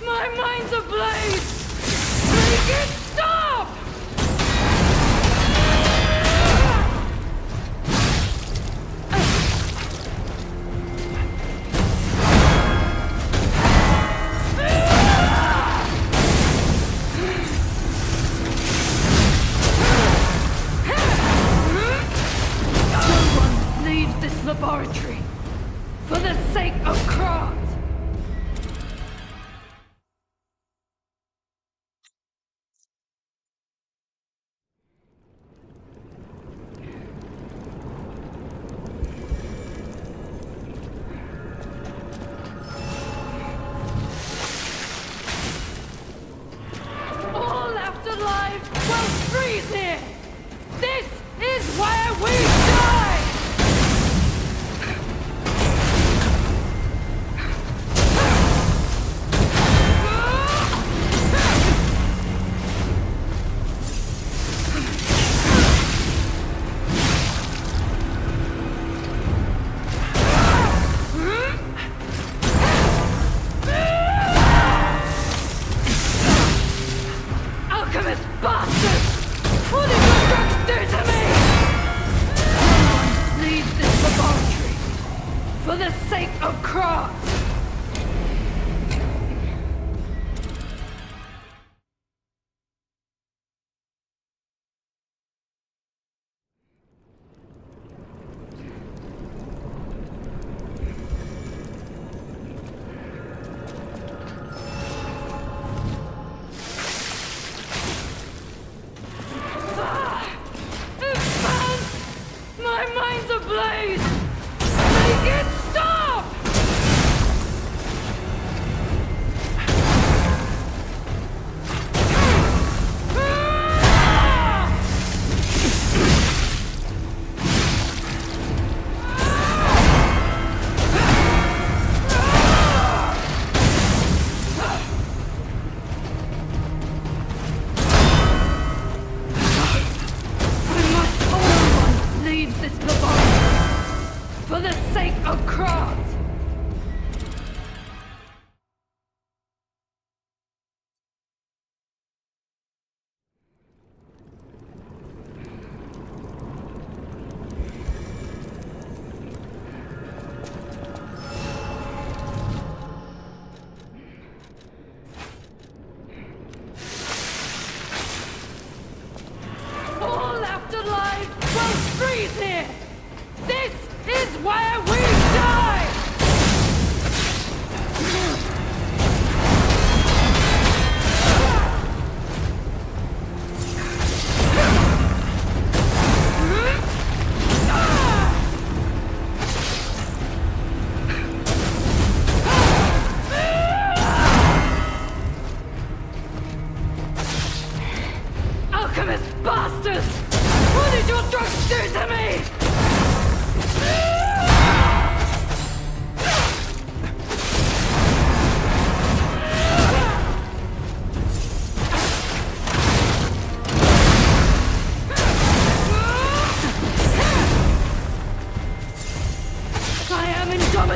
My mind's ablaze! Make it stop! No one leaves this laboratory for the sake of craft! All left alive will freeze here! This is where we die! Alchemist bastard! What did your drugs do to me? No one leaves this laboratory for the sake of craft! My mind's ablaze! Make it stop! Leaves this laboratory for the sake of craft!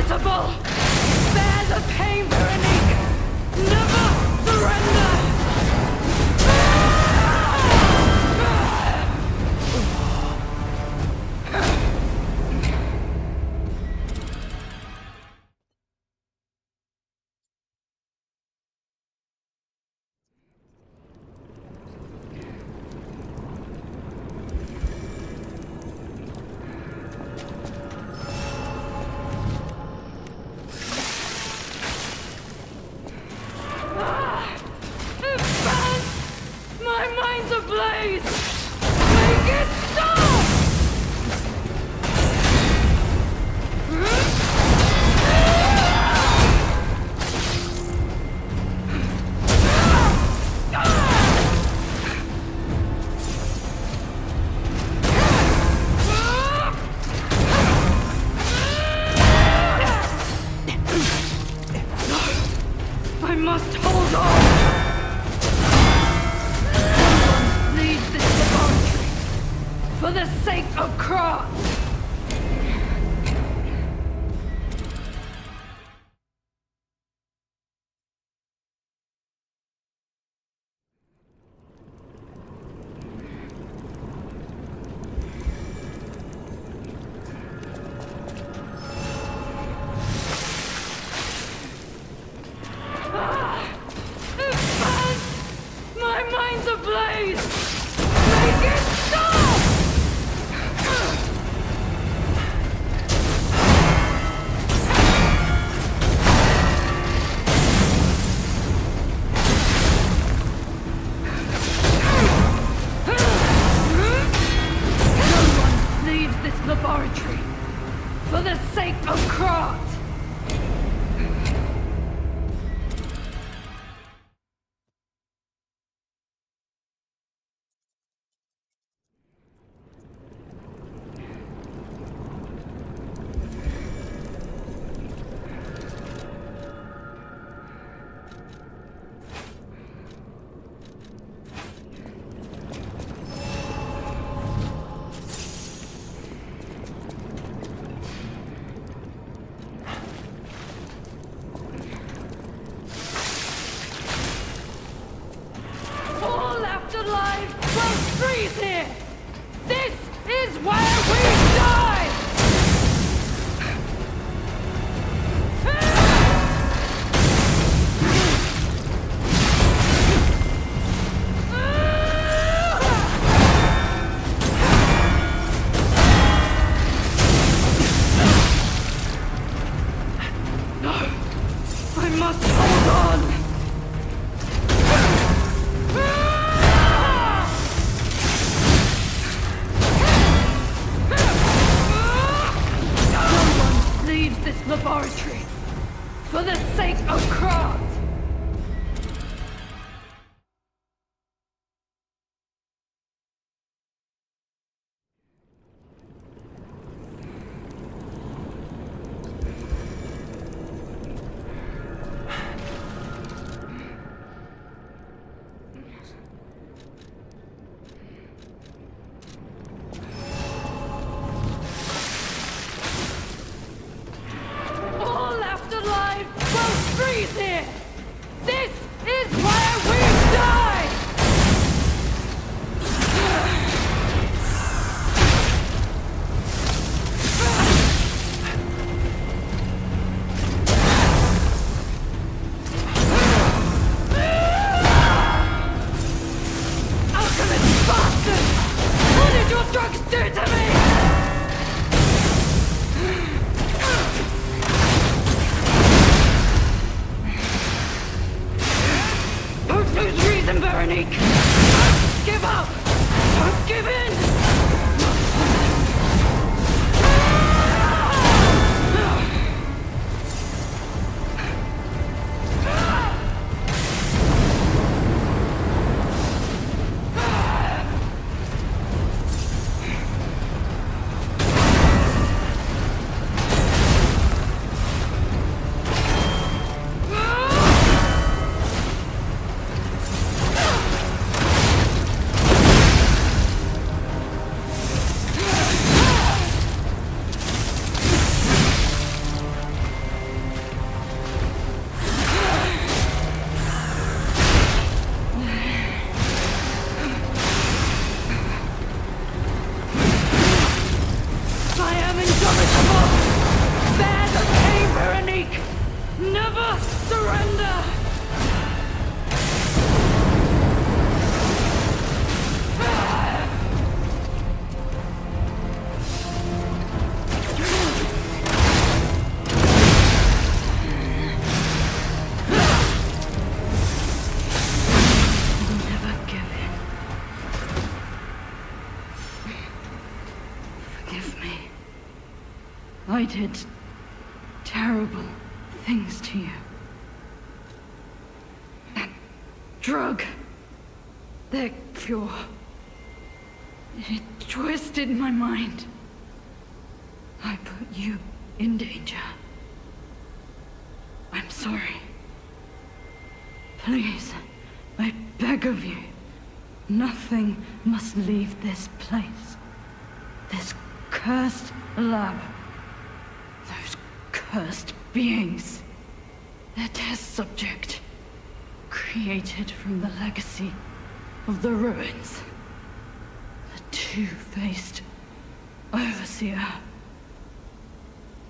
inevitable! Bear the pain, Veronique! Never surrender! My mind's ablaze! Make it stop! I must hold on! Leave this laboratory for the sake of Krat! My mind's ablaze! Make it stop! No one leaves this laboratory for the sake of Krat! Alive will freeze here! This is where we die! No! I must hold on! This laboratory for the sake of Krat! Freeze here! This is where we die! Alchemist bastard! What did your drugs do to me? Don't lose reason, Veronique! Don't give up! Don't give in! I did terrible things to you. That drug, that cure, it twisted my mind. I put you in danger. I'm sorry. Please, I beg of you, nothing must leave this place. This cursed lab. Those cursed beings. Their test subject. Created from the legacy of the ruins. The two-faced overseer.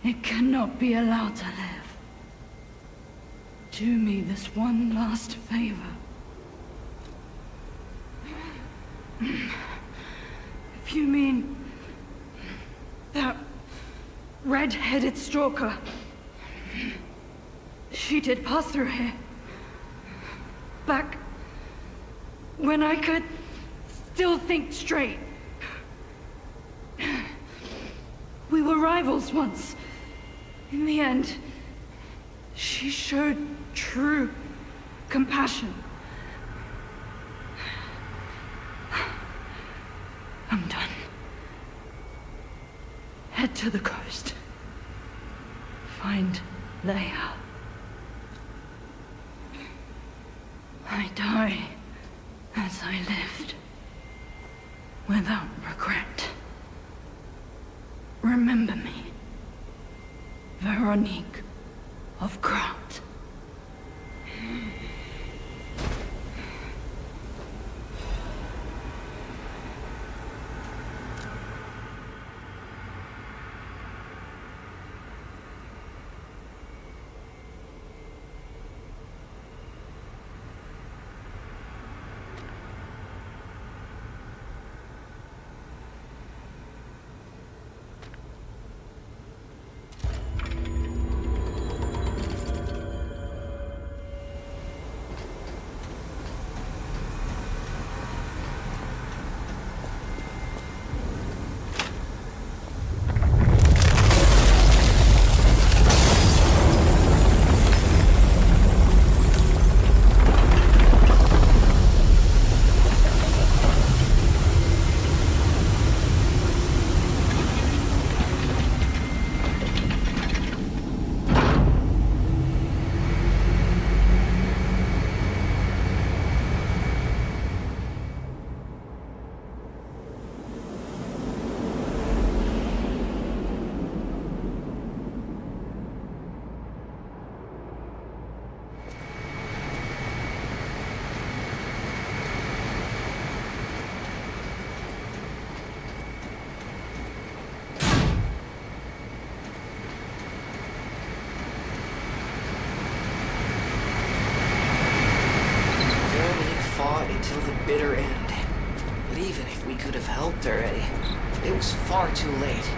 It cannot be allowed to live. Do me this one last favor. If you mean that red-headed stalker, she did pass through here. Back when I could still think straight. We were rivals once. In the end, she showed true compassion. I'm done. Head to the coast. Find Leia. I die as I lived, without regret. Remember me, Veronique of Grant. Until the bitter end. But even if we could have helped already, it was far too late.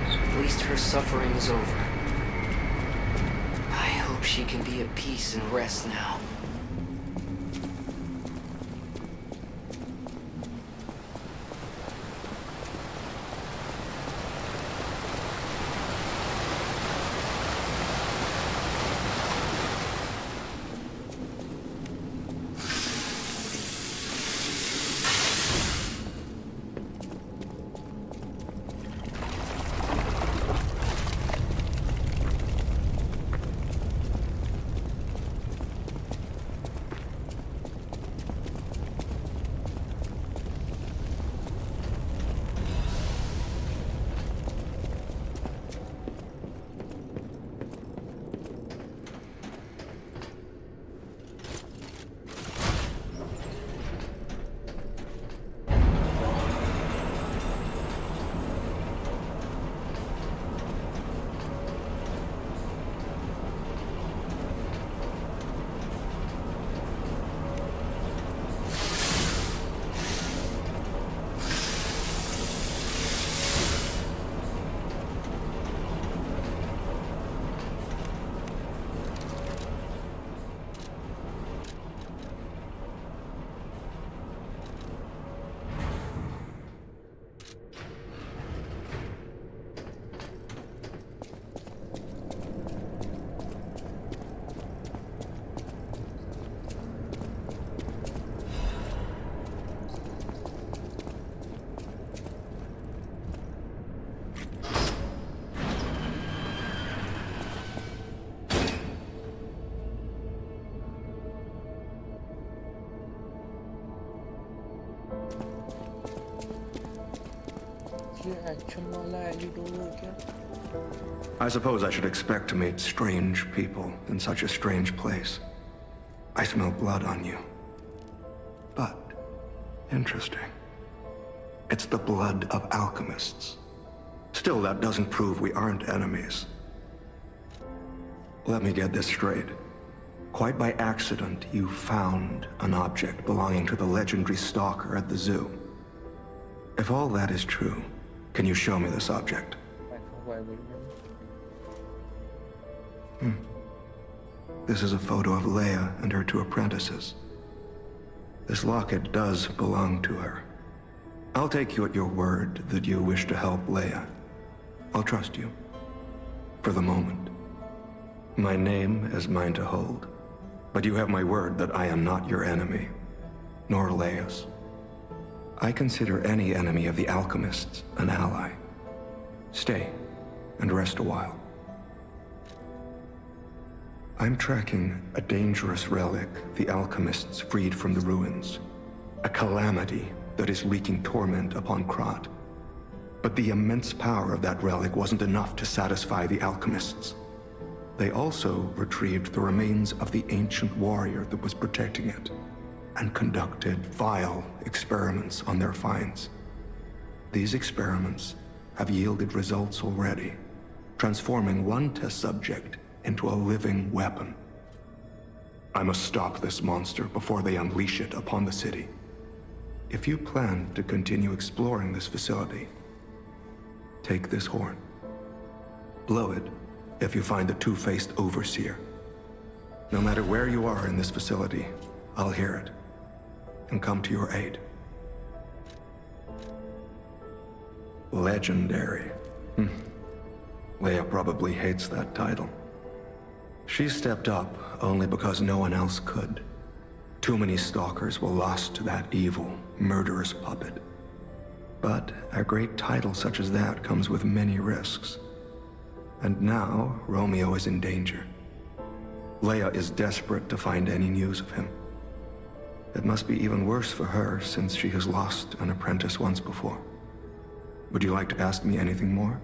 At least her suffering is over. I hope she can be at peace and rest now. ये action वाला editor है क्या? I suppose I should expect to meet strange people in such a strange place. I smell blood on you. But, interesting. It's the blood of alchemists. Still, that doesn't prove we aren't enemies. Let me get this straight. Quite by accident, you found an object belonging to the legendary stalker at the zoo. If all that is true, can you show me this object? This is a photo of Leia and her two apprentices. This locket does belong to her. I'll take you at your word that you wish to help Leia. I'll trust you. For the moment. My name is mine to hold. But you have my word that I am not your enemy, nor Leia's. I consider any enemy of the alchemists an ally. Stay and rest a while. I'm tracking a dangerous relic the alchemists freed from the ruins. A calamity that is wreaking torment upon Krat. But the immense power of that relic wasn't enough to satisfy the alchemists. They also retrieved the remains of the ancient warrior that was protecting it, and conducted vile experiments on their finds. These experiments have yielded results already, transforming one test subject into a living weapon. I must stop this monster before they unleash it upon the city. If you plan to continue exploring this facility, take this horn. Blow it if you find the two-faced overseer. No matter where you are in this facility, I'll hear it and come to your aid. Legendary. Leia probably hates that title. She stepped up only because no one else could. Too many stalkers were lost to that evil, murderous puppet. But a great title such as that comes with many risks. And now, Romeo is in danger. Leia is desperate to find any news of him. It must be even worse for her since she has lost an apprentice once before. Would you like to ask me anything more?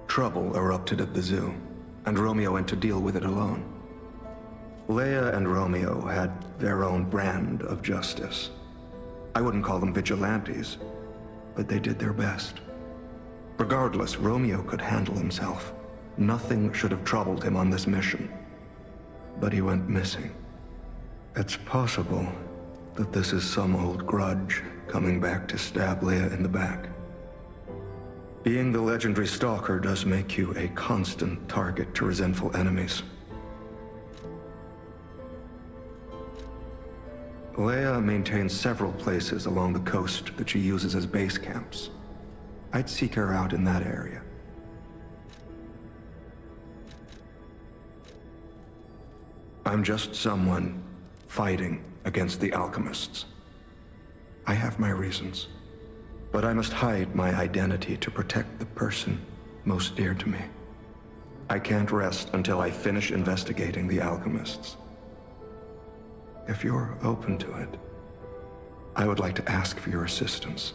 Trouble erupted at the zoo, and Romeo went to deal with it alone. Leia and Romeo had their own brand of justice. I wouldn't call them vigilantes, but they did their best. Regardless, Romeo could handle himself. Nothing should have troubled him on this mission. But he went missing. It's possible that this is some old grudge coming back to stab Leia in the back. Being the legendary stalker does make you a constant target to resentful enemies. Leia maintains several places along the coast that she uses as base camps. I'd seek her out in that area. I'm just someone fighting against the alchemists. I have my reasons, but I must hide my identity to protect the person most dear to me. I can't rest until I finish investigating the alchemists. If you're open to it, I would like to ask for your assistance.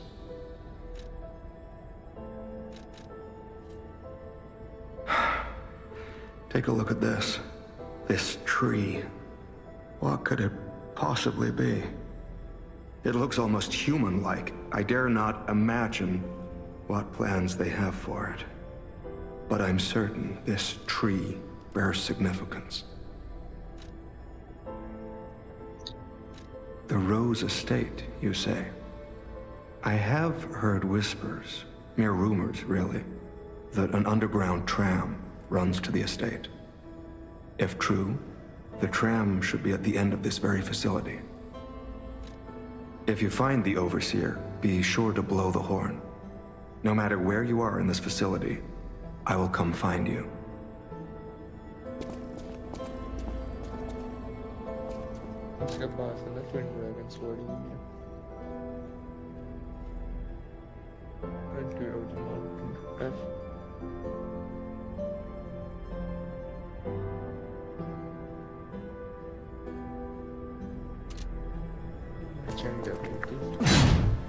Take a look at this. This tree. What could it possibly be? It looks almost human-like. I dare not imagine what plans they have for it. But I'm certain this tree bears significance. The Rose Estate, you say? I have heard whispers, mere rumors really, that an underground tram runs to the estate. If true, the tram should be at the end of this very facility. If you find the Overseer, be sure to blow the horn. No matter where you are in this facility, I will come find you. उसके पास है ना twin dragon sword ही है। F Change that.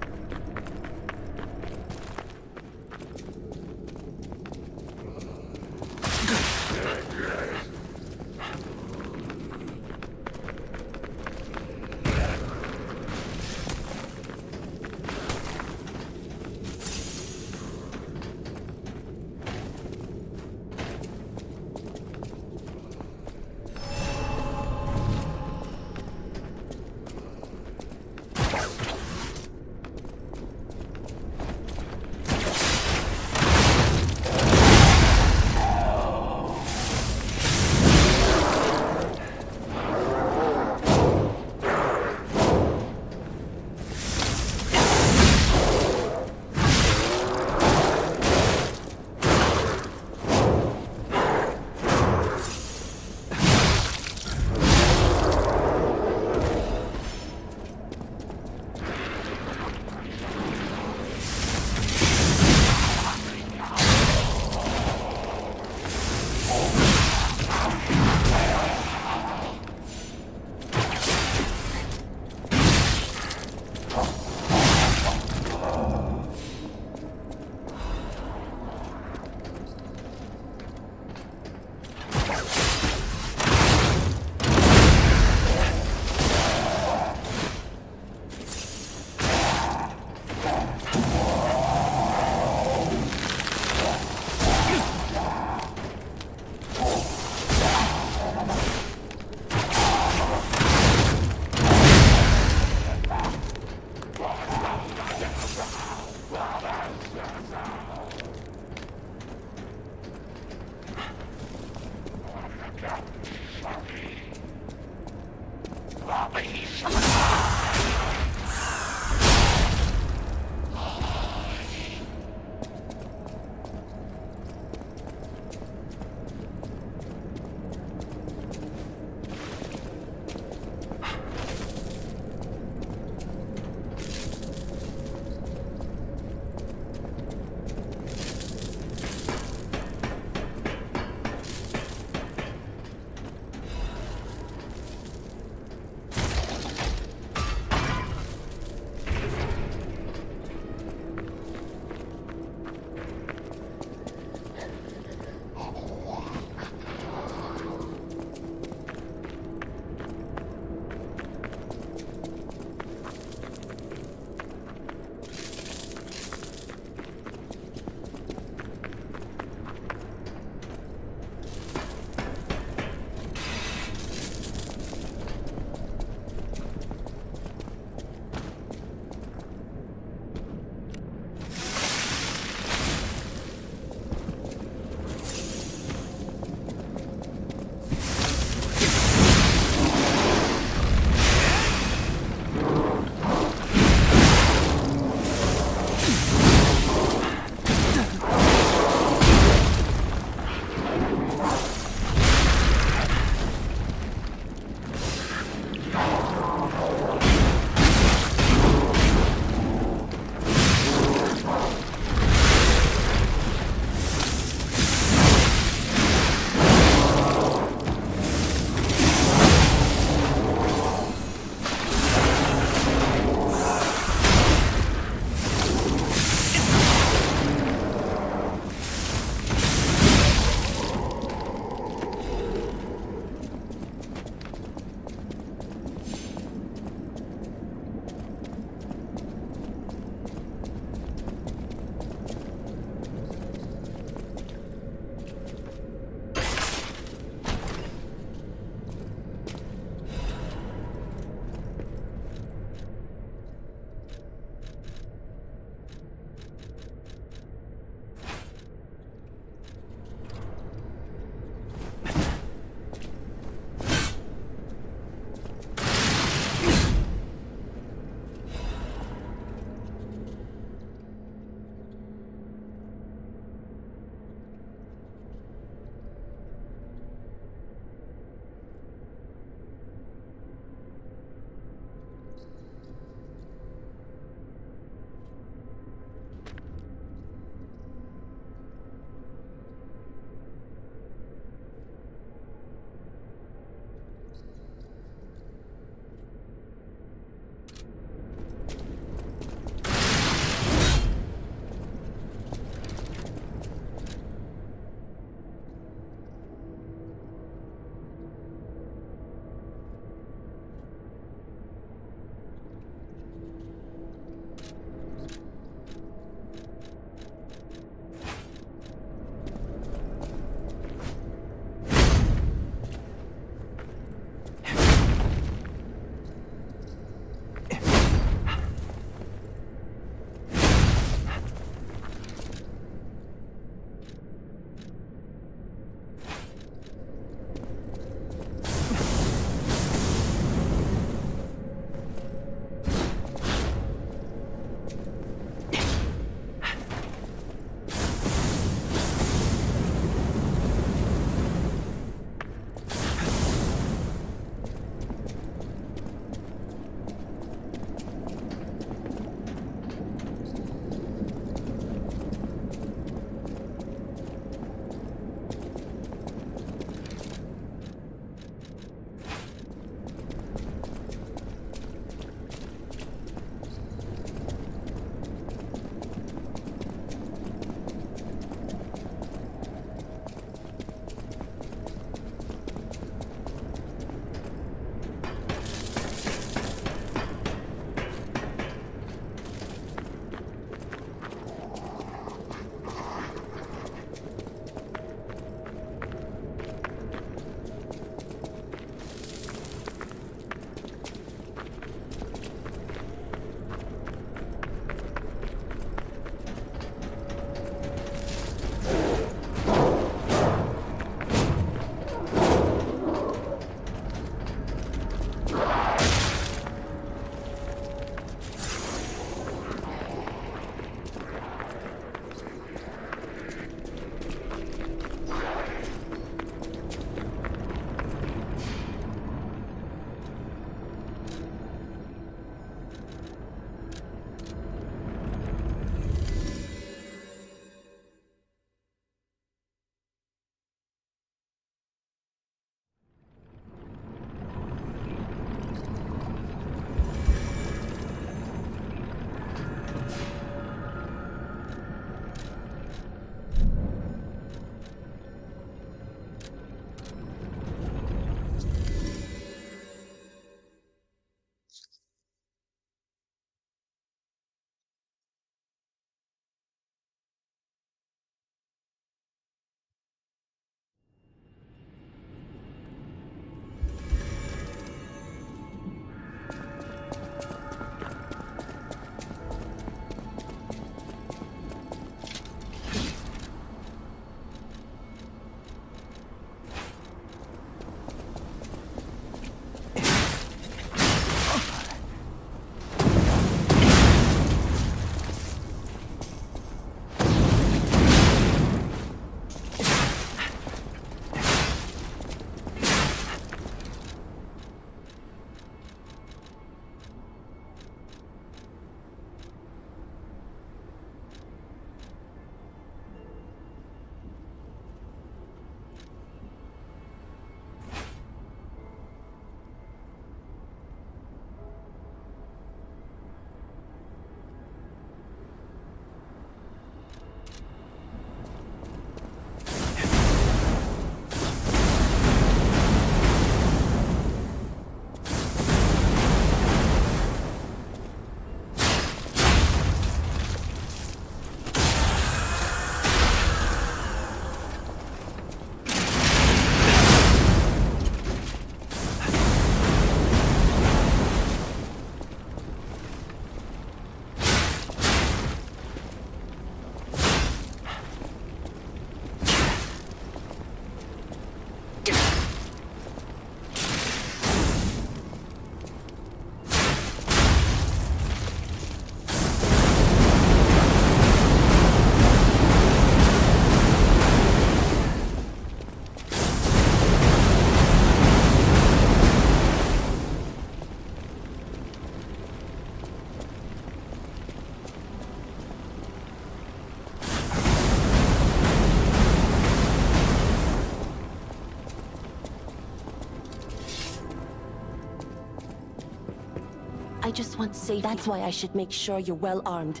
just want safety. That's why I should make sure you're well armed.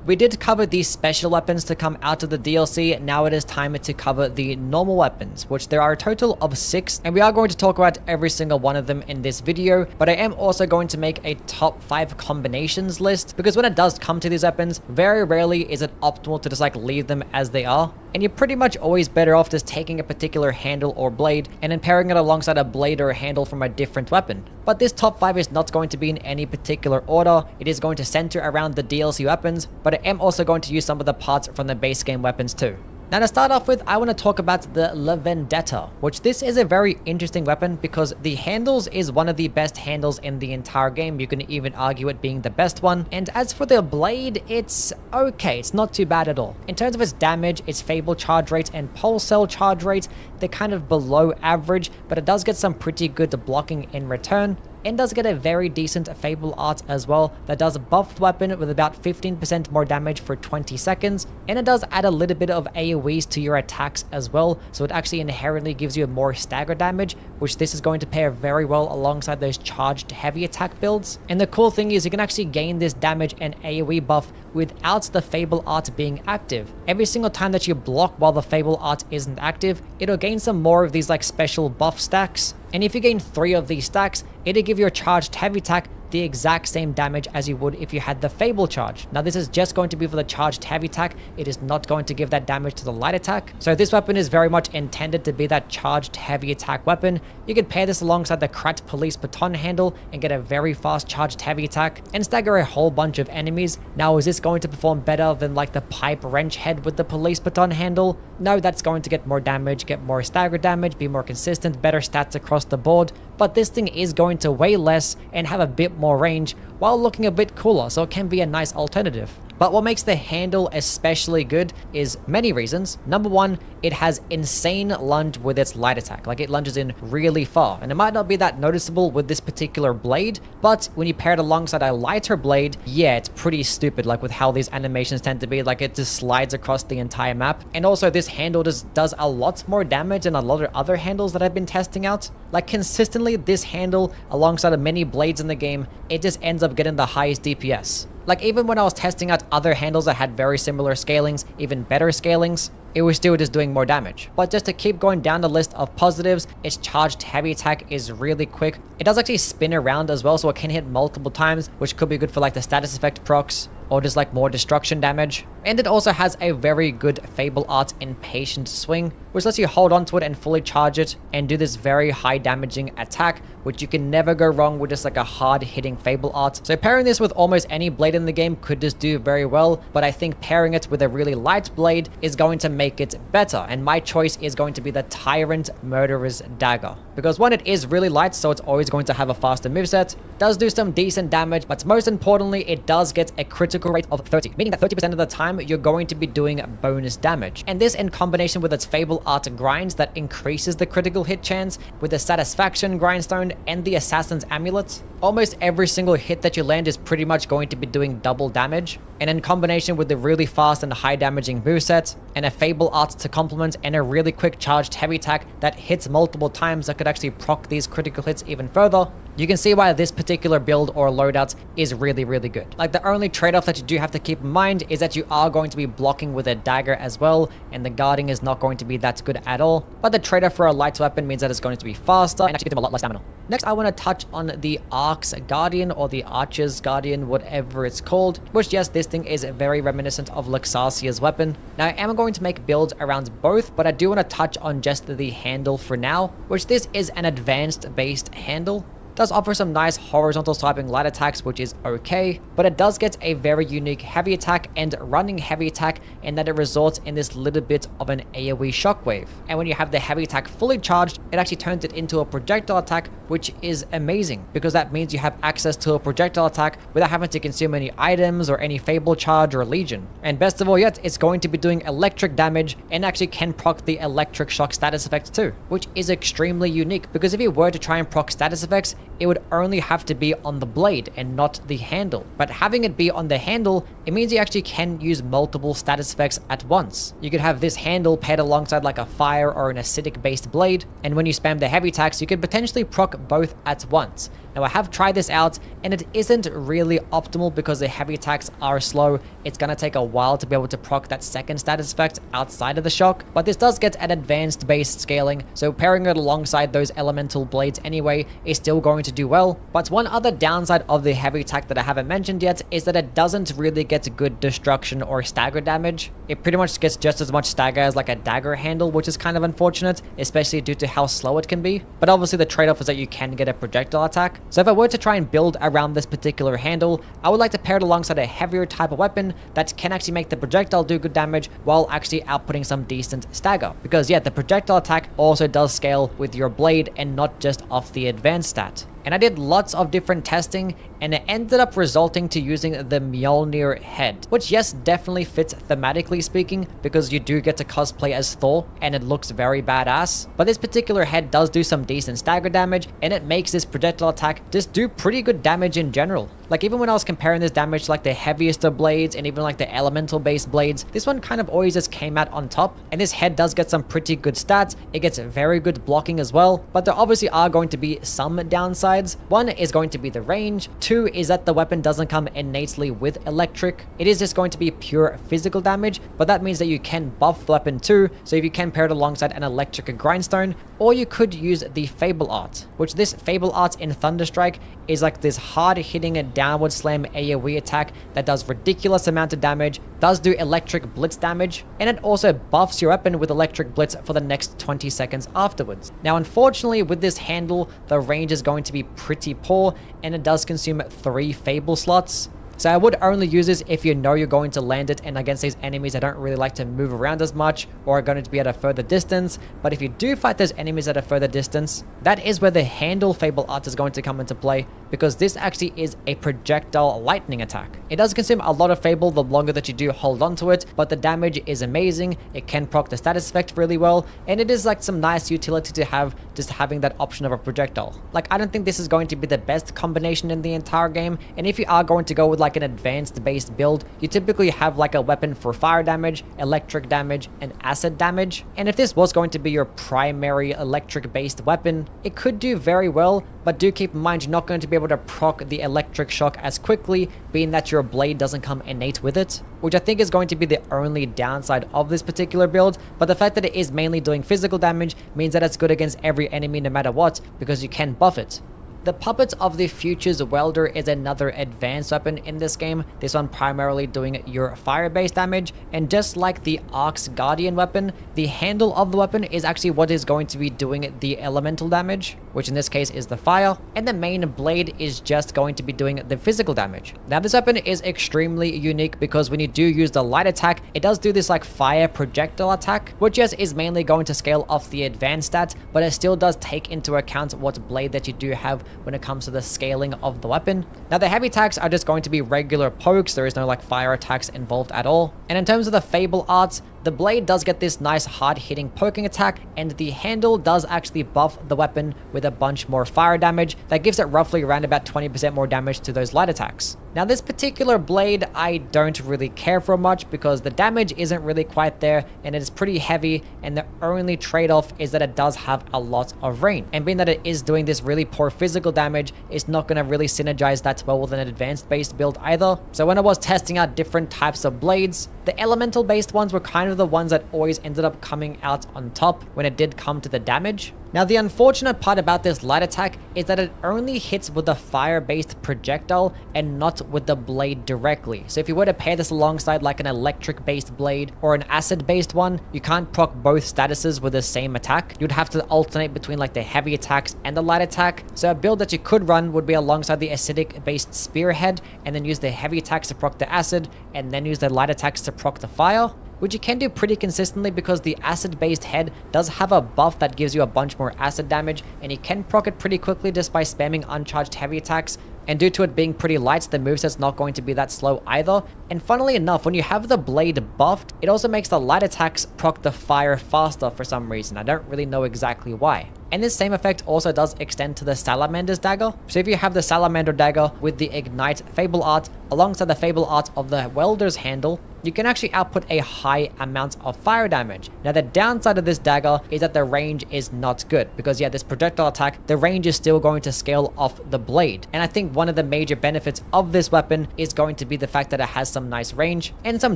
We did cover these special weapons to come out of the DLC. Now it is time to cover the normal weapons, which there are a total of 6, and we are going to talk about every single one of them in this video, but I am also going to make a top 5 combinations list, because when it does come to these weapons, very rarely is it optimal to just like leave them as they are. And you're pretty much always better off just taking a particular handle or blade and then pairing it alongside a blade or a handle from a different weapon. But this top 5 is not going to be in any particular order. It is going to center around the DLC weapons, but I am also going to use some of the parts from the base game weapons too. Now to start off with, I want to talk about the La Vendetta, which this is a very interesting weapon because the handles is one of the best handles in the entire game. You can even argue it being the best one. And as for the blade, it's okay. It's not too bad at all. In terms of its damage, its Fable charge rate and Pulse Cell charge rate, they're kind of below average, but it does get some pretty good blocking in return. And does get a very decent Fable art as well that does buff the weapon with about 15% more damage for 20 seconds, and it does add a little bit of AoEs to your attacks as well, so it actually inherently gives you more stagger damage, which this is going to pair very well alongside those charged heavy attack builds. And the cool thing is you can actually gain this damage and AoE buff without the Fable art being active. Every single time that you block while the Fable art isn't active, it'll gain some more of these like special buff stacks. And if you gain 3 of these stacks, it'll give you a charged heavy attack the exact same damage as you would if you had the Fable charge. Now this is just going to be for the charged heavy attack. It is not going to give that damage to the light attack. So this weapon is very much intended to be that charged heavy attack weapon. You can pair this alongside the Krat Police Baton handle and get a very fast charged heavy attack and stagger a whole bunch of enemies. Now is this going to perform better than like the Pipe Wrench head with the Police Baton handle? No, that's going to get more damage, get more stagger damage, be more consistent, better stats across the board. But this thing is going to weigh less and have a bit more range while looking a bit cooler, so it can be a nice alternative. But what makes the handle especially good is many reasons. Number one, it has insane lunge with its light attack. Like, it lunges in really far, and it might not be that noticeable with this particular blade, but when you pair it alongside a lighter blade, yeah, it's pretty stupid, like with how these animations tend to be. Like, it just slides across the entire map. And also, this handle just does a lot more damage than a lot of other handles that I've been testing out. Like, consistently, this handle alongside of many blades in the game, it just ends up getting the highest DPS. Like, even when I was testing out other handles that had very similar scalings, even better scalings, it was still just doing more damage. But just to keep going down the list of positives, its charged heavy attack is really quick. It does actually spin around as well, so it can hit multiple times, which could be good for like the status effect procs, or just like more destruction damage. And it also has a very good Fable Art Impatient Swing, which lets you hold onto it and fully charge it and do this very high damaging attack, which you can never go wrong with just like a hard hitting Fable Art. So pairing this with almost any blade in the game could just do very well, but I think pairing it with a really light blade is going to make it better, and my choice is going to be the Tyrant Murderer's Dagger. Because one, it is really light, so it's always going to have a faster moveset, does do some decent damage, but most importantly, it does get a critical rate of 30, meaning that 30% of the time you're going to be doing bonus damage. And this, in combination with its Fable Art grinds that increases the critical hit chance with the Satisfaction Grindstone and the Assassin's Amulet, almost every single hit that you land is pretty much going to be doing double damage. And in combination with the really fast and high damaging moveset, and a Fable Art to complement, and a really quick charged heavy attack that hits multiple times that could actually proc these critical hits even further, you can see why this particular build or loadout is really, really good. Like, the only trade-off that you do have to keep in mind is that you are going to be blocking with a dagger as well, and the guarding is not going to be that good at all. But the trade-off for a light weapon means that it's going to be faster and actually give them a lot less stamina. Next, I want to touch on the Ark's Guardian, or the Archer's Guardian, whatever it's called, which, yes, this thing is very reminiscent of Luxarcia's weapon. Now, I am going to make builds around both, but I do want to touch on just the handle for now, which this is an advanced-based handle. Does offer some nice horizontal swiping light attacks, which is okay, but it does get a very unique heavy attack and running heavy attack in that it results in this little bit of an AoE shockwave. And when you have the heavy attack fully charged, it actually turns it into a projectile attack, which is amazing, because that means you have access to a projectile attack without having to consume any items or any Fable Charge or Legion. And best of all yet, it's going to be doing electric damage and actually can proc the electric shock status effect too, which is extremely unique, because if you were to try and proc status effects, it would only have to be on the blade and not the handle. But having it be on the handle, it means you actually can use multiple status effects at once. You could have this handle paired alongside like a fire or an acidic based blade, and when you spam the heavy attacks, you could potentially proc both at once. Now, I have tried this out, and it isn't really optimal because the heavy attacks are slow. It's gonna take a while to be able to proc that second status effect outside of the shock, but this does get an advanced based scaling, so pairing it alongside those elemental blades anyway is still going to do well. But one other downside of the heavy attack that I haven't mentioned yet is that it doesn't really get good destruction or stagger damage. It pretty much gets just as much stagger as like a dagger handle, which is kind of unfortunate, especially due to how slow it can be. But obviously the trade-off is that you can get a projectile attack. So if I were to try and build around this particular handle, I would like to pair it alongside a heavier type of weapon that can actually make the projectile do good damage while actually outputting some decent stagger. Because yeah, the projectile attack also does scale with your blade and not just off the advanced stat. And I did lots of different testing, and it ended up resulting to using the Mjolnir head, which yes, definitely fits thematically speaking, because you do get to cosplay as Thor, and it looks very badass. But this particular head does do some decent stagger damage, and it makes this projectile attack just do pretty good damage in general. Like, even when I was comparing this damage to like the heaviest of blades and even like the elemental based blades, this one kind of always just came out on top. And this head does get some pretty good stats. It gets very good blocking as well, but there obviously are going to be some downsides. One is going to be the range. Two is that the weapon doesn't come innately with electric. It is just going to be pure physical damage, but that means that you can buff the weapon too. So if you can pair it alongside an electric grindstone, or you could use the Fable Art, which this Fable Art in Thunderstrike is like this hard hitting and downward slam AoE attack that does ridiculous amount of damage, does do electric blitz damage, and it also buffs your weapon with electric blitz for the next 20 seconds afterwards. Now, unfortunately, with this handle, the range is going to be pretty poor, and it does consume 3 Fable slots. So I would only use this if you know you're going to land it and against these enemies that don't really like to move around as much or are going to be at a further distance. But if you do fight those enemies at a further distance, that is where the handle Fable Art is going to come into play, because this actually is a projectile lightning attack. It does consume a lot of Fable the longer that you do hold on to it, but the damage is amazing. It can proc the status effect really well, and it is like some nice utility to have, just having that option of a projectile. Like, I don't think this is going to be the best combination in the entire game, and if you are going to go with like an advanced based build, you typically have like a weapon for fire damage, electric damage, and acid damage. And if this was going to be your primary electric based weapon, it could do very well, but do keep in mind you're not going to be able to proc the electric shock as quickly, being that your blade doesn't come innate with it, which I think is going to be the only downside of this particular build. But the fact that it is mainly doing physical damage means that it's good against every enemy no matter what, because you can buff it. The Puppet of the Future's Welder is another advanced weapon in this game, this one primarily doing your fire-based damage, and just like the Ark's Guardian weapon, the handle of the weapon is actually what is going to be doing the elemental damage, which in this case is the fire, and the main blade is just going to be doing the physical damage. Now this weapon is extremely unique because when you do use the light attack, it does do this like fire projectile attack, which yes is mainly going to scale off the advanced stat, but it still does take into account what blade that you do have when it comes to the scaling of the weapon. Now the heavy attacks are just going to be regular pokes, there is no like fire attacks involved at all. And in terms of the Fable Arts, the blade does get this nice hard-hitting poking attack, and the handle does actually buff the weapon with a bunch more fire damage that gives it roughly around about 20% more damage to those light attacks. Now this particular blade I don't really care for much because the damage isn't really quite there and it is pretty heavy, and the only trade-off is that it does have a lot of range. And being that it is doing this really poor physical damage, it's not going to really synergize that well with an advanced based build either. So when I was testing out different types of blades, the elemental based ones were kind of the ones that always ended up coming out on top when it did come to the damage. Now the unfortunate part about this light attack is that it only hits with a fire-based projectile and not with the blade directly. So if you were to pair this alongside like an electric-based blade or an acid-based one, you can't proc both statuses with the same attack. You'd have to alternate between like the heavy attacks and the light attack. So a build that you could run would be alongside the acidic-based spearhead and then use the heavy attacks to proc the acid and then use the light attacks to proc the fire, which you can do pretty consistently because the acid-based head does have a buff that gives you a bunch more acid damage, and you can proc it pretty quickly just by spamming uncharged heavy attacks. And due to it being pretty light, the moveset's not going to be that slow either. And funnily enough, when you have the blade buffed, it also makes the light attacks proc the fire faster for some reason. I don't really know exactly why. And this same effect also does extend to the Salamander's Dagger. So if you have the Salamander Dagger with the Ignite Fable Art alongside the Fable Art of the Welder's Handle, you can actually output a high amount of fire damage. Now the downside of this dagger is that the range is not good, because yeah, this projectile attack, the range is still going to scale off the blade. And I think one of the major benefits of this weapon is going to be the fact that it has some nice range and some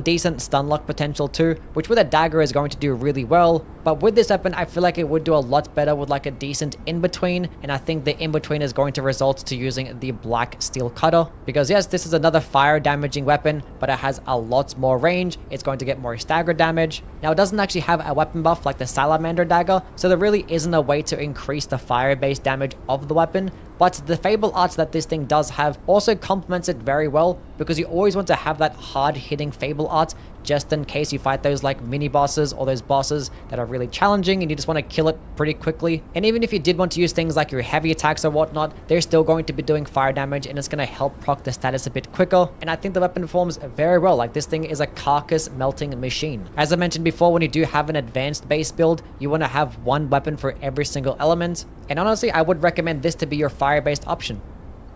decent stun lock potential too, which with a dagger is going to do really well. But with this weapon, I feel like it would do a lot better with like a decent in-between, and I think the in-between is going to result to using the Black Steel Cutter, because yes, this is another fire damaging weapon, but it has a lot more range. It's going to get more stagger damage. Now it doesn't actually have a weapon buff like the Salamander Dagger, so there really isn't a way to increase the fire-based damage of the weapon. But the Fable Arts that this thing does have also complements it very well, because you always want to have that hard-hitting Fable Art just in case you fight those like mini bosses or those bosses that are really challenging and you just want to kill it pretty quickly. And even if you did want to use things like your heavy attacks or whatnot, they're still going to be doing fire damage and it's going to help proc the status a bit quicker. And I think the weapon performs very well. Like, this thing is a carcass melting machine. As I mentioned before, when you do have an advanced base build, you want to have one weapon for every single element. And honestly, I would recommend this to be your fire-based option.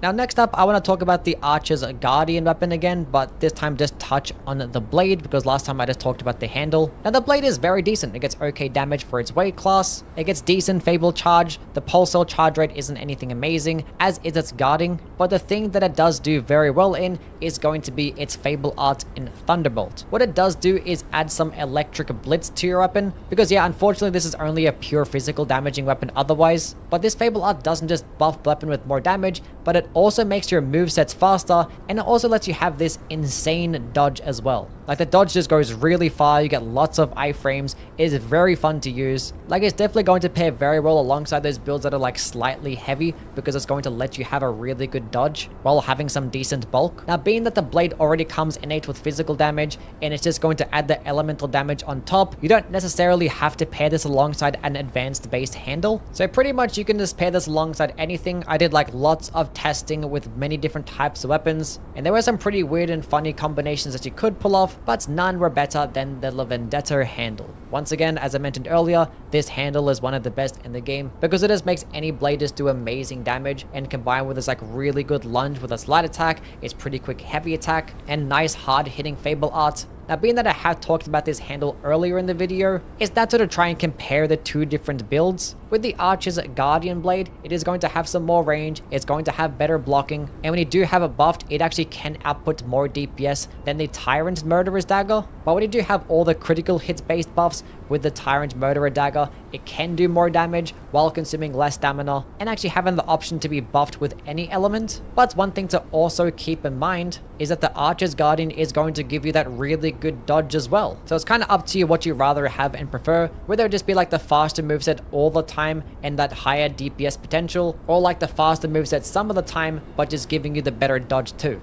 Now next up, I want to talk about the Archer's Guardian weapon again, but this time just touch on the blade, because last time I just talked about the handle. Now the blade is very decent. It gets okay damage for its weight class. It gets decent Fable charge. The pulse cell charge rate isn't anything amazing, as is its guarding, but the thing that it does do very well in is going to be its Fable Art in Thunderbolt. What it does do is add some electric blitz to your weapon, because yeah, unfortunately this is only a pure physical damaging weapon otherwise, but this Fable Art doesn't just buff the weapon with more damage, but it also makes your movesets faster, and it also lets you have this insane dodge as well. Like the dodge just goes really far, you get lots of iframes, it is very fun to use. Like it's definitely going to pair very well alongside those builds that are like slightly heavy because it's going to let you have a really good dodge while having some decent bulk. Now being that the blade already comes innate with physical damage and it's just going to add the elemental damage on top, you don't necessarily have to pair this alongside an advanced based handle. So pretty much you can just pair this alongside anything. I did like lots of testing with many different types of weapons and there were some pretty weird and funny combinations that you could pull off, but none were better than the La Vendetta handle. Once again, as I mentioned earlier, this handle is one of the best in the game because it just makes any blade just do amazing damage, and combined with this like really good lunge with a slight attack, it's pretty quick heavy attack, and nice hard hitting Fable art. Now being that I have talked about this handle earlier in the video, is that to try and compare the two different builds. With the Archer's Guardian Blade, it is going to have some more range, it's going to have better blocking, and when you do have it buffed, it actually can output more DPS than the Tyrant Murderer's Dagger. But when you do have all the critical hits based buffs with the Tyrant Murderer Dagger, it can do more damage while consuming less stamina and actually having the option to be buffed with any element. But one thing to also keep in mind is that the Archer's Guardian is going to give you that really good dodge as well. So it's kind of up to you what you rather have and prefer, whether it just be like the faster moveset all the time and that higher DPS potential, or like the faster moveset some of the time but just giving you the better dodge too.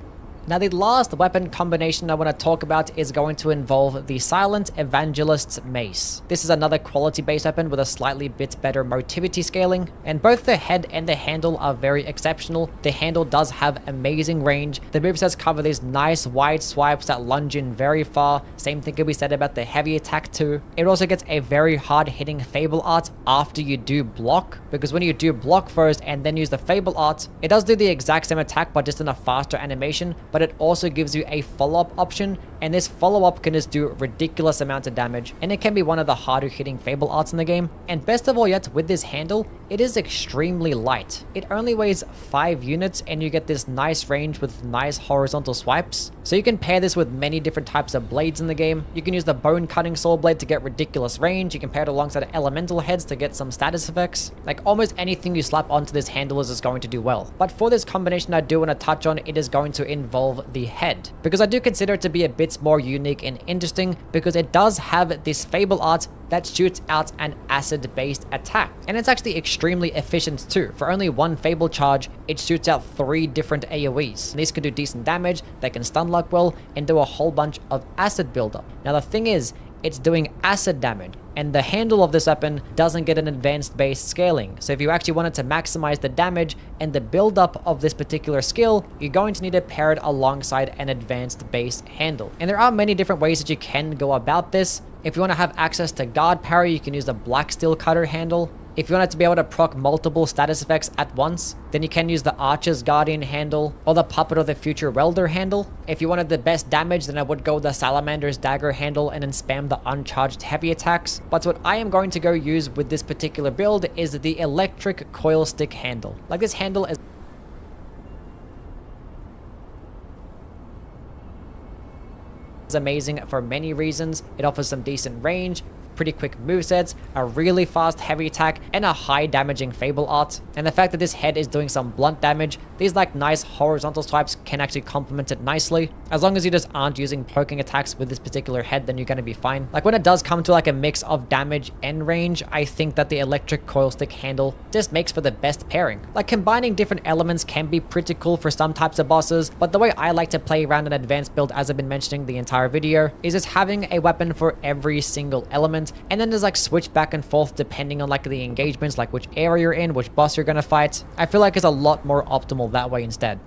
Now the last weapon combination I want to talk about is going to involve the Silent Evangelist's Mace. This is another quality based weapon with a slightly bit better motivity scaling, and both the head and the handle are very exceptional. The handle does have amazing range, the movesets cover these nice wide swipes that lunge in very far, same thing can be said about the heavy attack too. It also gets a very hard hitting Fable art after you do block, because when you do block first and then use the Fable art, it does do the exact same attack but just in a faster animation, but it also gives you a follow-up option, and this follow-up can just do ridiculous amounts of damage, and it can be one of the harder hitting Fable arts in the game. And best of all yet, with this handle, it is extremely light. It only weighs 5 units and you get this nice range with nice horizontal swipes. So you can pair this with many different types of blades in the game. You can use the bone cutting saw blade to get ridiculous range, you can pair it alongside elemental heads to get some status effects. Like almost anything you slap onto this handle is just going to do well. But for this combination I do want to touch on, it is going to involve the head, because I do consider it to be a bit more unique and interesting because it does have this Fable art that shoots out an acid based attack, and it's actually extremely efficient too. For only one Fable charge, it shoots out 3 different AoEs. These can do decent damage, they can stun luck well, and do a whole bunch of acid buildup. Now the thing is, it's doing acid damage, and the handle of this weapon doesn't get an advanced based scaling. So if you actually wanted to maximize the damage and the buildup of this particular skill, you're going to need to pair it alongside an advanced based handle. And there are many different ways that you can go about this. If you want to have access to guard parry, you can use the Black Steel Cutter handle. If you wanted to be able to proc multiple status effects at once, then you can use the Archer's Guardian handle or the Puppet of the Future Welder handle. If you wanted the best damage, then I would go the Salamander's Dagger handle and then spam the uncharged heavy attacks. But what I am going to go use with this particular build is the Electric Coil Stick handle. Like this handle is amazing for many reasons. It offers some decent range, pretty quick movesets, a really fast heavy attack, and a high damaging Fable art. And the fact that this head is doing some blunt damage, these like nice horizontal swipes can actually complement it nicely. As long as you just aren't using poking attacks with this particular head, then you're going to be fine. Like when it does come to like a mix of damage and range, I think that the Electric Coil Stick handle just makes for the best pairing. Like combining different elements can be pretty cool for some types of bosses, but the way I like to play around an advanced build, as I've been mentioning the entire video, is just having a weapon for every single element, and then there's like switch back and forth depending on like the engagements, like which area you're in, which boss you're gonna fight. I feel like it's a lot more optimal that way instead.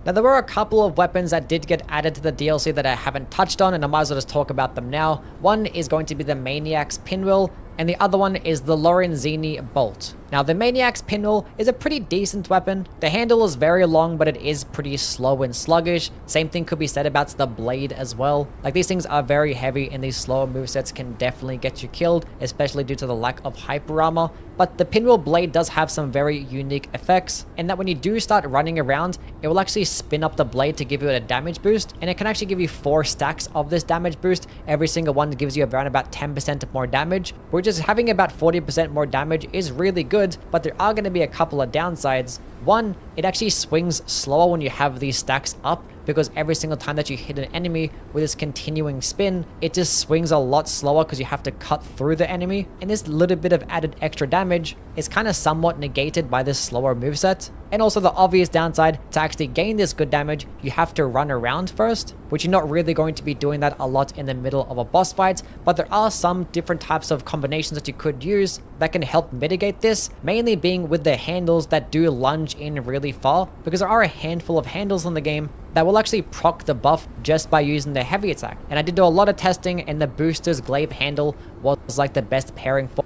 Now there were a couple of weapons that did get added to the DLC that I haven't touched on, and I might as well just talk about them now. One is going to be the Maniac's Pinwheel, and the other one is the Lorenzini Bolt. Now the Maniac's Pinwheel is a pretty decent weapon. The handle is very long, but it is pretty slow and sluggish. Same thing could be said about the blade as well. Like these things are very heavy, and these slower movesets can definitely get you killed, especially due to the lack of hyper armor. But the Pinwheel blade does have some very unique effects, and that when you do start running around, it will actually spin up the blade to give you a damage boost, and it can actually give you 4 stacks of this damage boost. Every single one gives you around about 10% more damage, which is having about 40% more damage is really good, but there are going to be a couple of downsides. One, it actually swings slower when you have these stacks up, because every single time that you hit an enemy with this continuing spin, it just swings a lot slower because you have to cut through the enemy. And this little bit of added extra damage is kind of somewhat negated by this slower moveset. And also the obvious downside, to actually gain this good damage, you have to run around first, which you're not really going to be doing that a lot in the middle of a boss fight, but there are some different types of combinations that you could use that can help mitigate this, mainly being with the handles that do lunge in really far, because there are a handful of handles in the game that will actually proc the buff just by using the heavy attack. And I did do a lot of testing, and the booster's glaive handle was like the best pairing for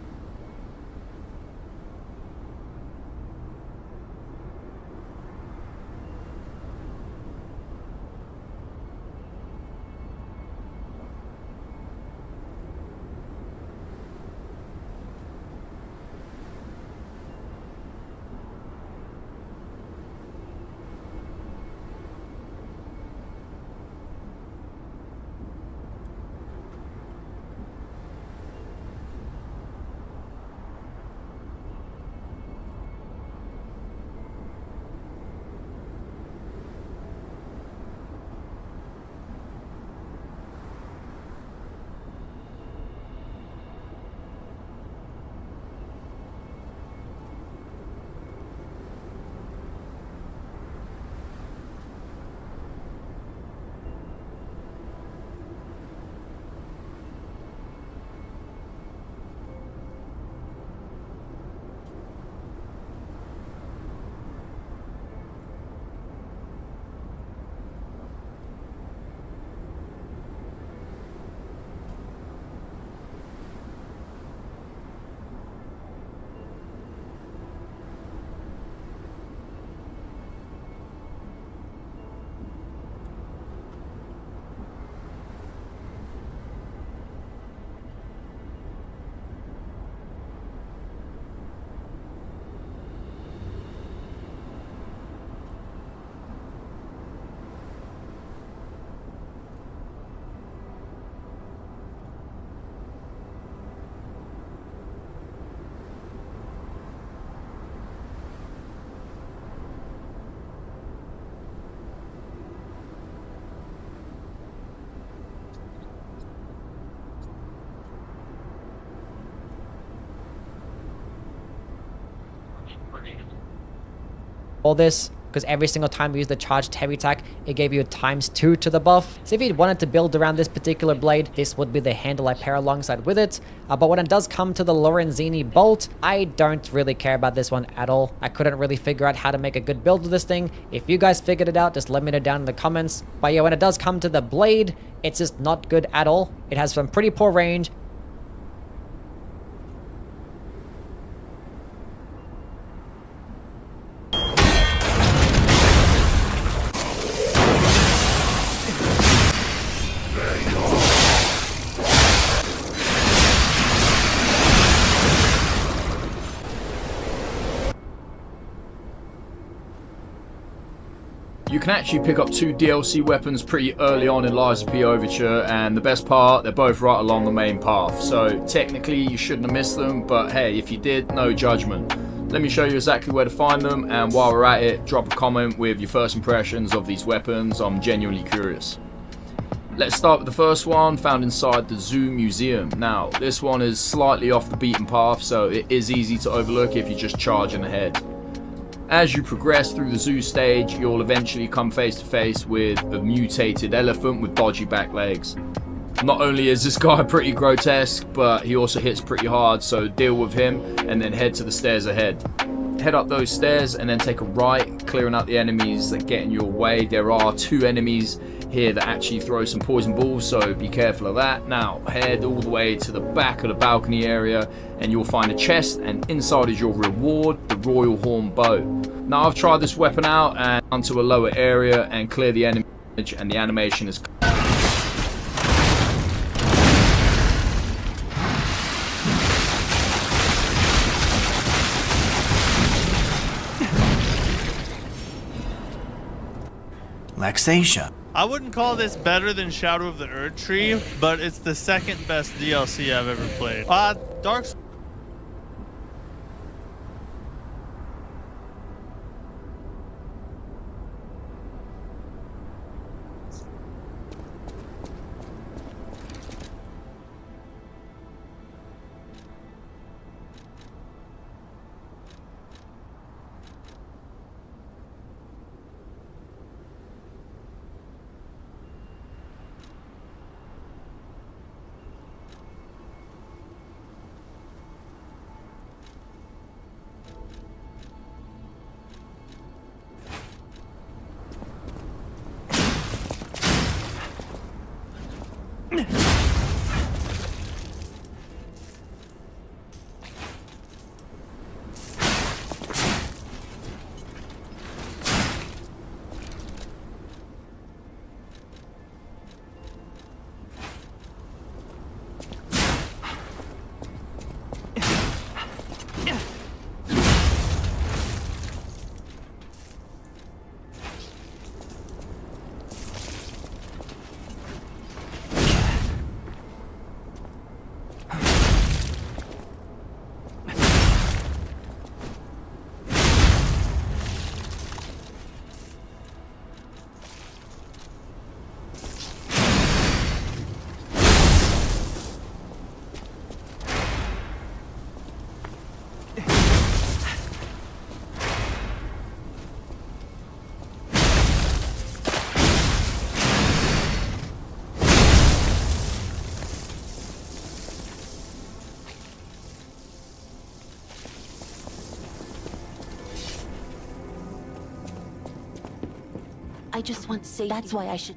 all this, because every single time you use the charged heavy attack, it gave you a ×2 to the buff. So if you wanted to build around this particular blade, this would be the handle I pair alongside with it. But when it does come to the Lorenzini bolt, I don't really care about this one at all. I couldn't really figure out how to make a good build with this thing. If you guys figured it out, just let me know down in the comments. But yeah, when it does come to the blade, it's just not good at all. It has some pretty poor range. You can actually pick up 2 DLC weapons pretty early on in Lies of P Overture, and the best part, they're both right along the main path. So technically you shouldn't have missed them, but hey, if you did, no judgment. Let me show you exactly where to find them, and while we're at it, drop a comment with your first impressions of these weapons. I'm genuinely curious. Let's start with the first one, found inside the Zoo Museum. Now, this one is slightly off the beaten path, so it is easy to overlook if you're just charging ahead. As you progress through the zoo stage, you'll eventually come face to face with a mutated elephant with dodgy back legs. Not only is this guy pretty grotesque, but he also hits pretty hard, so deal with him and then head to the stairs ahead. Head up those stairs and then take a right, clearing out the enemies that get in your way. There are 2 enemies here that actually throw some poison balls, so be careful of that. Now head all the way to the back of the balcony area and you'll find a chest, and inside is your reward, the Royal Horn Bow. Now I've tried this weapon out and onto a lower area and clear the enemy, and the animation is Laxatia. I wouldn't call this better than Shadow of the Erd Tree, but it's the second best DLC I've ever played. Dark Souls. I just want safety. That's why I should...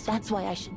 That's why I should...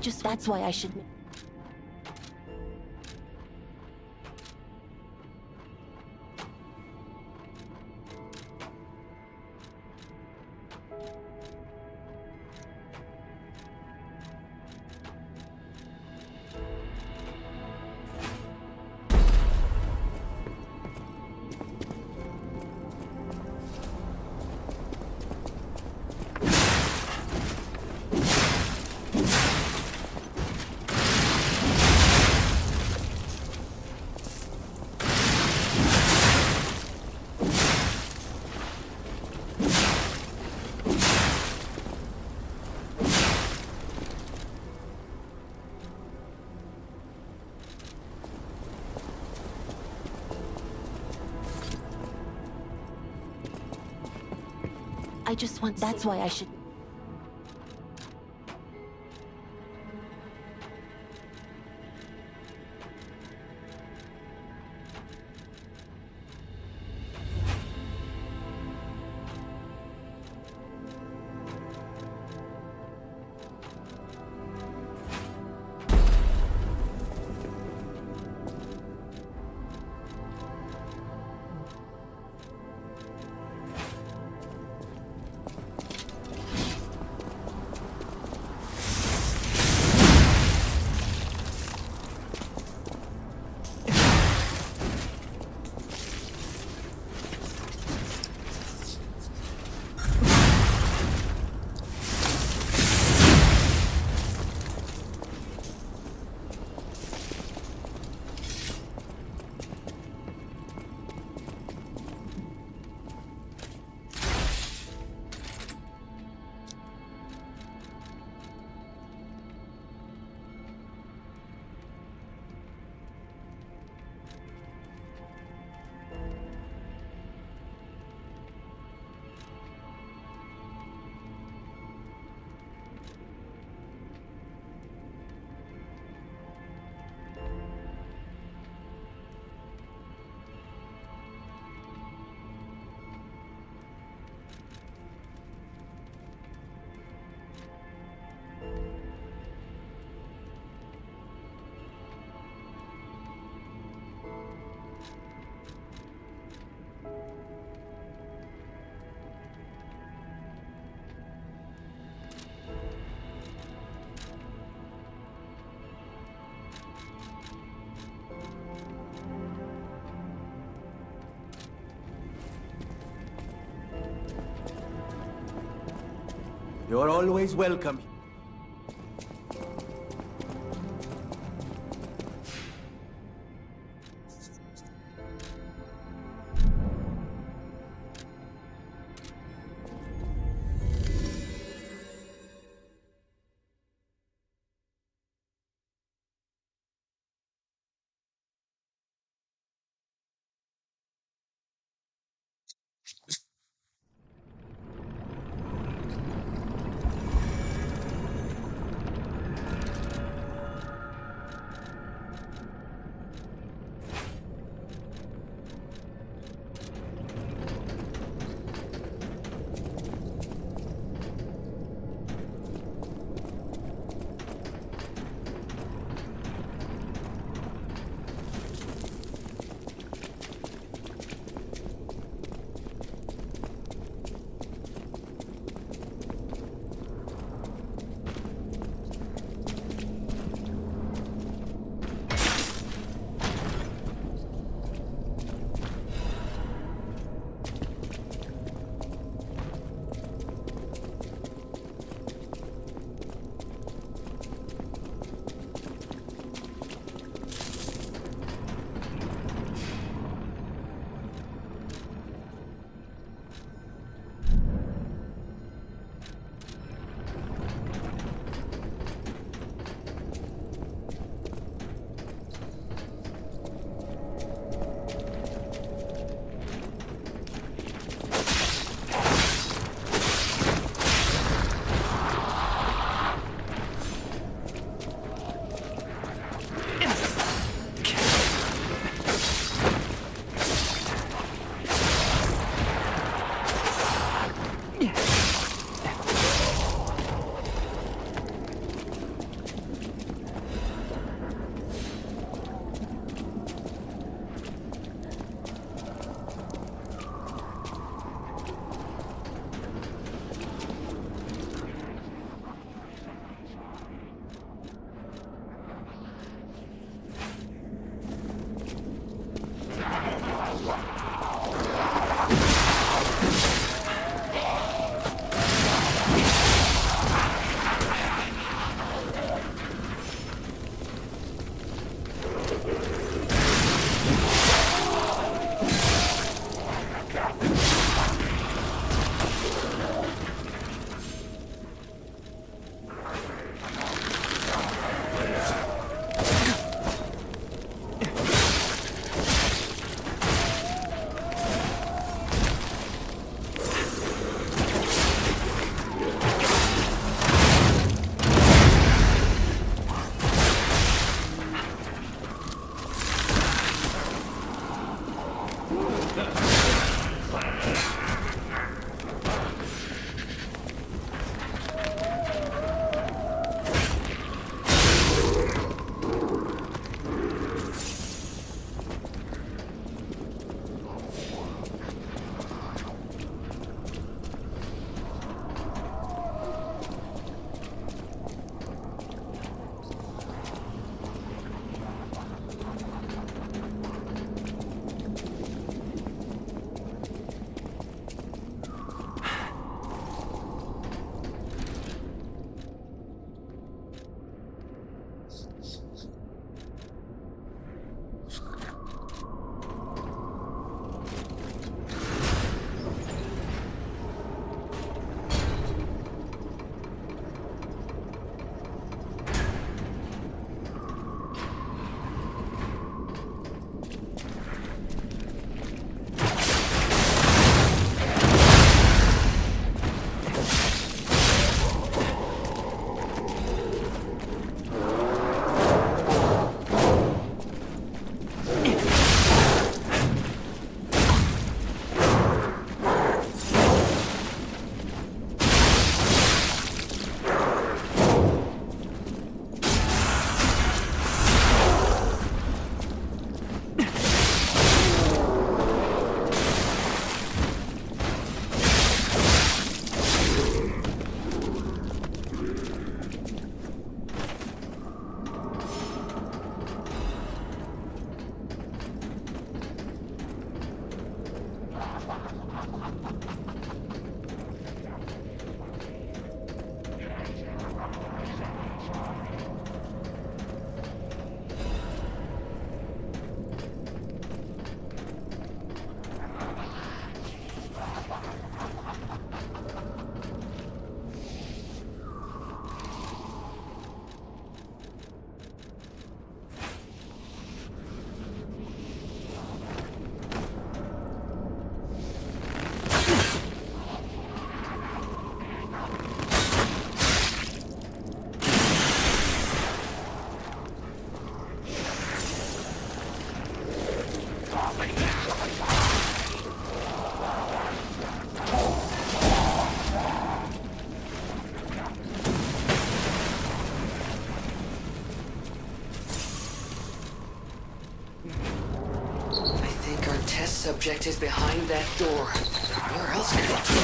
That's why I should. That's why I should. You're always welcome. subject is behind that door. Where else could it be?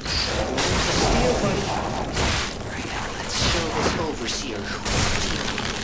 Steel, buddy. Right now, let's show this overseer who we're dealing with.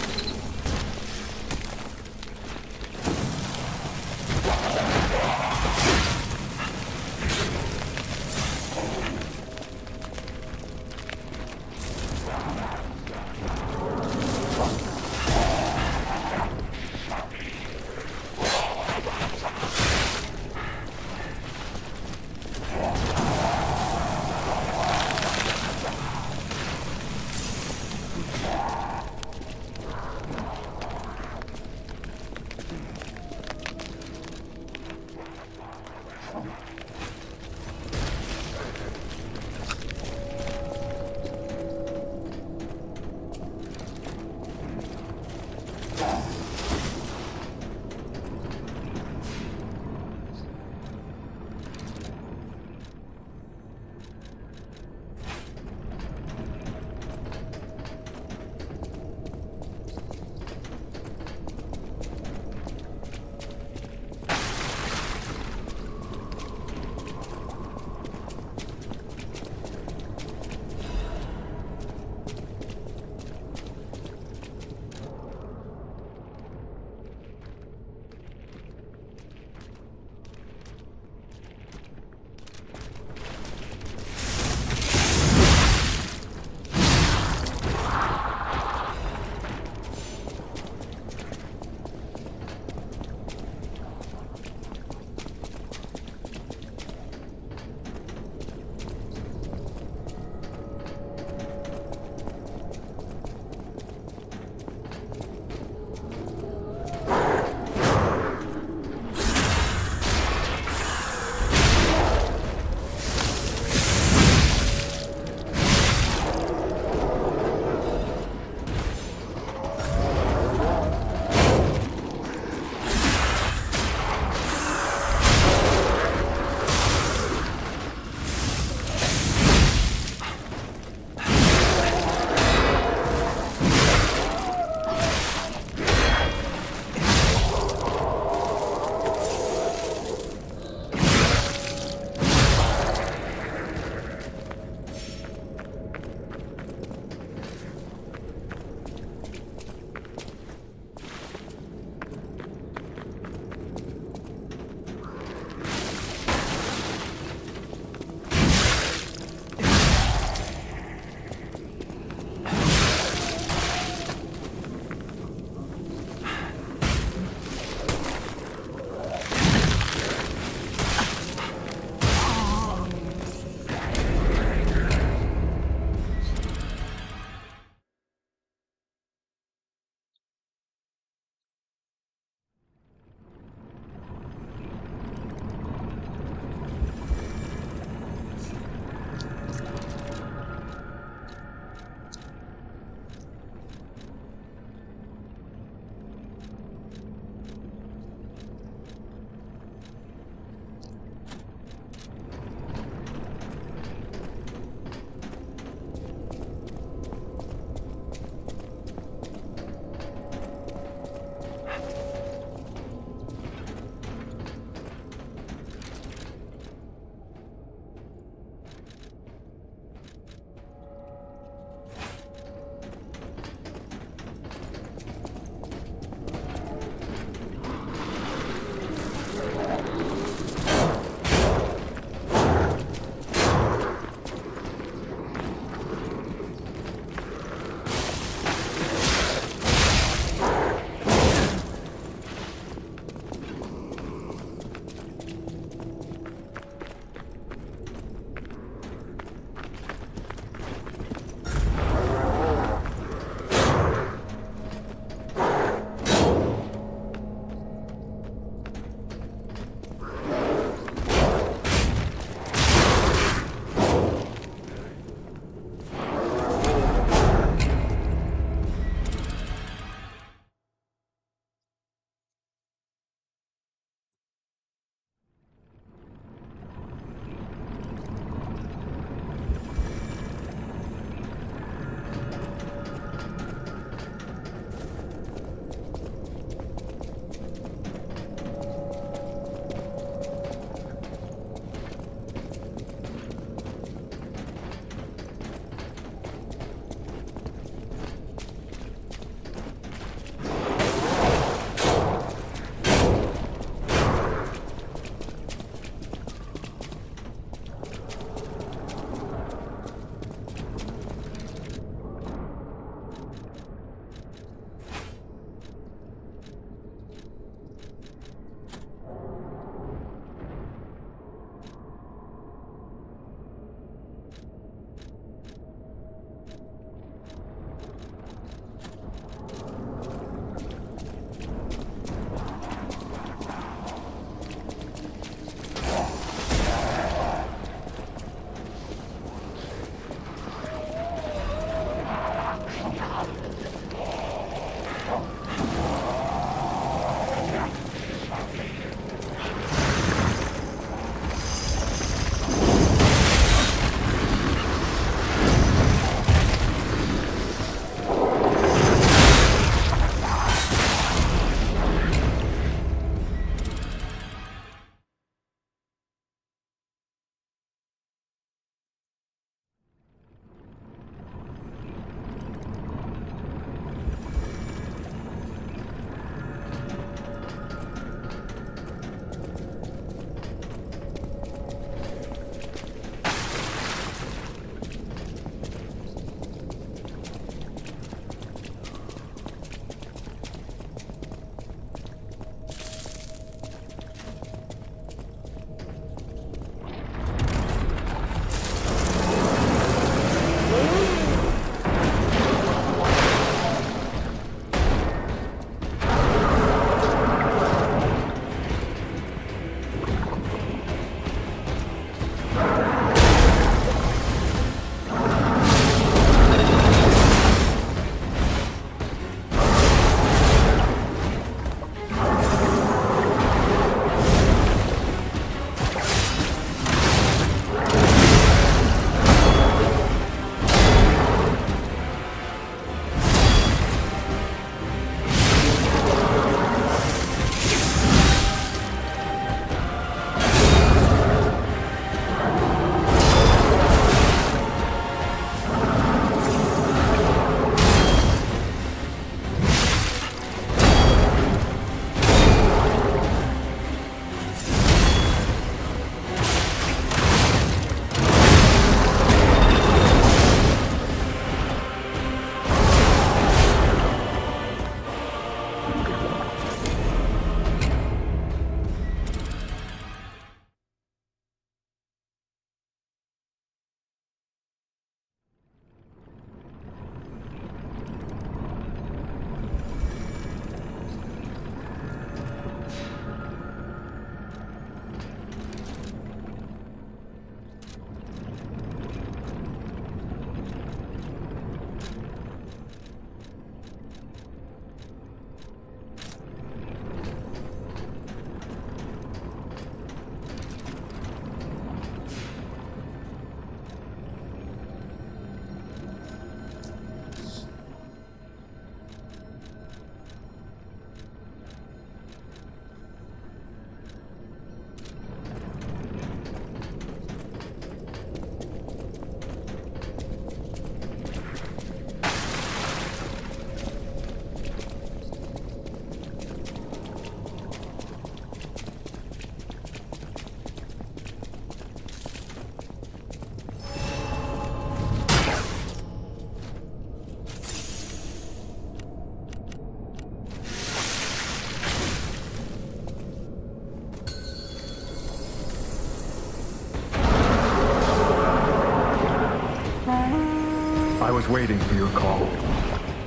waiting for your call.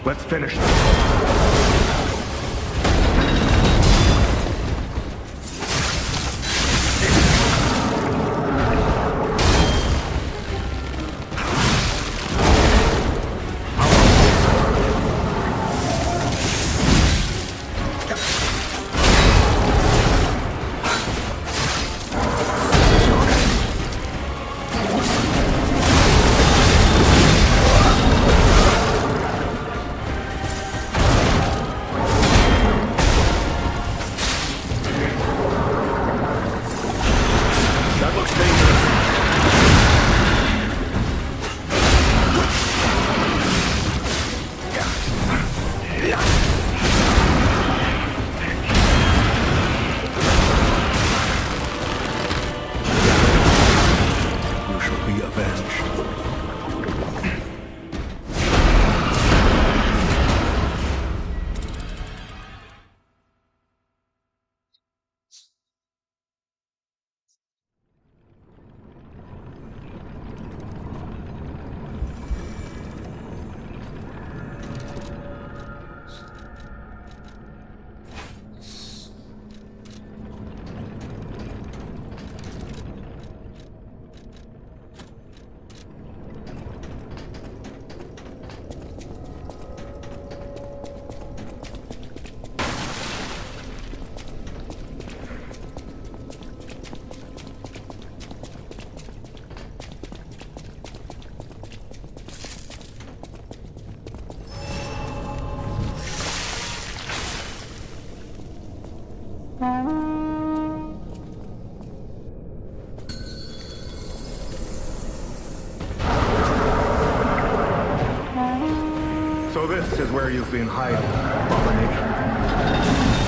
Let's finish this. That looks dangerous. You shall be avenged. So this is where you've been hiding, abomination.